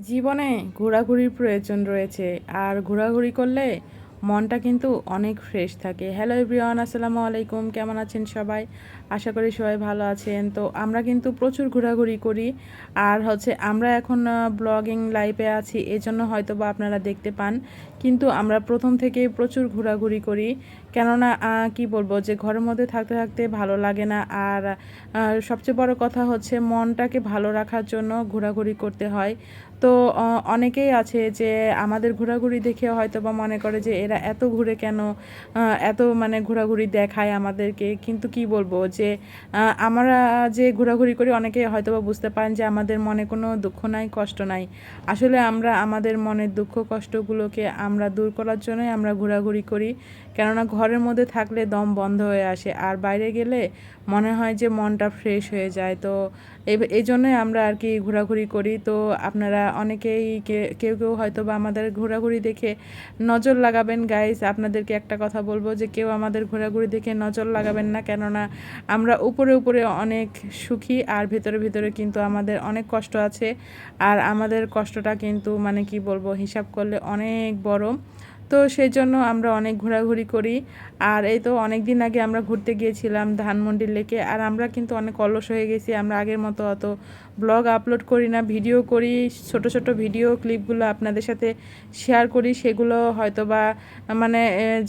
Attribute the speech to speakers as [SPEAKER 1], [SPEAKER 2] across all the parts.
[SPEAKER 1] জীবনে ঘোরাঘুরির প্রয়োজন রয়েছে আর ঘোরাঘুরি করলে মনটা কিন্তু অনেক ফ্রেশ থাকে। হ্যালো এভরিওয়ান, আসসালামু আলাইকুম। কেমন আছেন সবাই? আশা করি সবাই ভালো আছেন। তো আমরা কিন্তু প্রচুর ঘোরাঘুরি করি আর আমরা এখন ব্লগিং লাইফে আছি, এজন্য হয়তো বা আপনারা দেখতে পান। কিন্তু আমরা প্রথম থেকেই প্রচুর ঘোরাঘুরি করি, কেননা কি বলবো যে ঘরের মধ্যে থাকতে থাকতে ভালো লাগে না। আর সবচেয়ে বড় কথা হচ্ছে মনটাকে ভালো রাখার জন্য ঘোরাঘুরি করতে হয়। তো অনেকেই আছে যে আমাদের ঘোরাঘুরি দেখে হয়তো বা মনে করে যে এরা এত ঘুরে কেন, এত মানে ঘোরাঘুরি দেখায় আমাদেরকে। কিন্তু কি বলবো যে আমরা যে ঘোরাঘুরি করি অনেকে হয়তো বা বুঝতে পারেন যে আমাদের মনে কোনো দুঃখ নাই, কষ্ট নাই। আসলে আমরা আমাদের মনের দুঃখ কষ্টগুলোকে আমরা দূর করার জন্যই আমরা ঘোরাঘুরি করি। কেননা ঘরের মধ্যে থাকলে দম বন্ধ হয়ে আসে আর বাইরে গেলে মনে হয় যে মনটা ফ্রেশ হয়ে যায়। তো এই জন্যই আমরা আর কি ঘোরাঘুরি করি। তো আপনারা অনেকেই কেউ কেউ হয়তো বা আমাদের ঘোরাঘুরি দেখে নজর লাগাবেন। গাইস, আপনাদেরকে একটা কথা বলবো যে কেউ আমাদের ঘোরাঘুরি দেখে নজর লাগাবেন না, কেননা আমরা উপরে উপরে অনেক সুখী আর ভেতরে ভেতরে কিন্তু আমাদের অনেক কষ্ট আছে। আর আমাদের কষ্টটা কিন্তু মানে কি বলবো, হিসাব করলে অনেক বড়। তো সেই জন্য আমরা অনেক ঘোরাঘুরি করি। আর এই তো অনেক দিন আগে আমরা ঘুরতে গিয়েছিলাম ধানমন্ডি লেকে। আর আমরা কিন্তু অনেক অলস হয়ে গেছি, আমরা আগের মতো অত ব্লগ আপলোড করি না, ভিডিও করি, ছোট ছোট ভিডিও ক্লিপগুলো আপনাদের সাথে শেয়ার করি। সেগুলো হয়তো বা মানে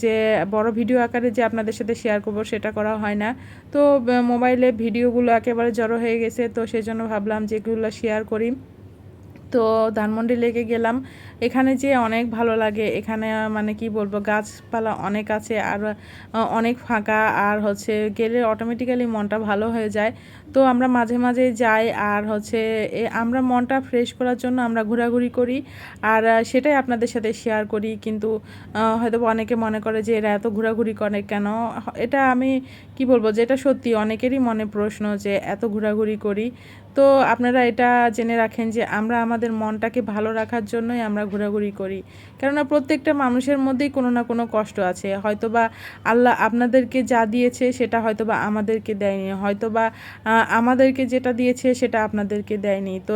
[SPEAKER 1] যে বড় ভিডিও আকারে যে আপনাদের সাথে শেয়ার করব সেটা করা হয় না। তো মোবাইলে ভিডিওগুলো একেবারে জড়ো হয়ে গেছে, তো সেই জন্য ভাবলাম যে এগুলো শেয়ার করি। তো ধানমন্ডি লেকে গেলাম, এখানে যে অনেক ভালো লাগে। এখানে মানে কি বলবো, গাছপালা অনেক আছে আর অনেক ফাঁকা। আর গেলে অটোমেটিক্যালি মনটা ভালো হয়ে যায়। তো আমরা মাঝে মাঝে যাই আর আমরা মনটা ফ্রেশ করার জন্য আমরা ঘোরাঘুরি করি। আর সেটাই আপনাদের সাথে শেয়ার করি। কিন্তু হয়তো অনেকে মনে করে যে এরা এত ঘোরাঘুরি করে কেন। এটা আমি কি বলবো যে এটা সত্যি অনেকেরই মনে প্রশ্ন যে এত ঘোরাঘুরি করি। তো আপনারা এটা জেনে রাখেন যে আমরা আমাদের মনটাকে ভালো রাখার জন্যই আমরা ঘোরাঘুরি করি। কেননা প্রত্যেকটা মানুষের মধ্যেই কোনো না কোনো কষ্ট আছে। হয়তোবা আল্লাহ আপনাদেরকে যা দিয়েছে সেটা হয়তোবা আমাদেরকে দেয়নি, হয়তোবা আমাদেরকে যেটা দিয়েছে সেটা আপনাদেরকে দেয়নি। তো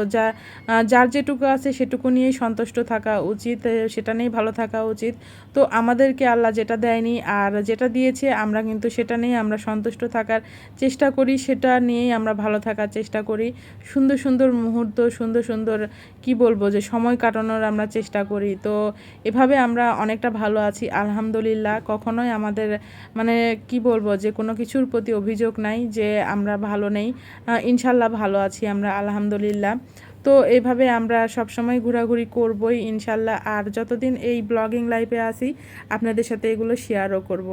[SPEAKER 1] যার যেটুকু আছে সেটুকু নিয়েই সন্তুষ্ট থাকা উচিত, সেটা নিয়েই ভালো থাকা উচিত। তো আমাদেরকে আল্লাহ যেটা দেয়নি আর যেটা দিয়েছে আমরা কিন্তু সেটা নিয়ে আমরা সন্তুষ্ট থাকার চেষ্টা করি, সেটা নিয়েই আমরা ভালো থাকার চেষ্টা করি। সুন্দর সুন্দর মুহূর্ত, সুন্দর সুন্দর কি বলবো যে সময় কাটানোর আমরা চেষ্টা করি। তো এভাবে আমরা অনেকটা ভালো আছি আলহামদুলিল্লাহ। কখনোই আমাদের মানে কি বলবো যে কোনো কিছুর প্রতি অভিযোগ নাই যে আমরা ভালো নেই। ইনশাল্লাহ ভালো আছি আমরা আলহামদুলিল্লাহ। তো এইভাবে আমরা সবসময় ঘোরাঘুরি করবই ইনশাল্লাহ। আর যতদিন এই ব্লগিং লাইফে আসি আপনাদের সাথে এগুলো শেয়ারও করব।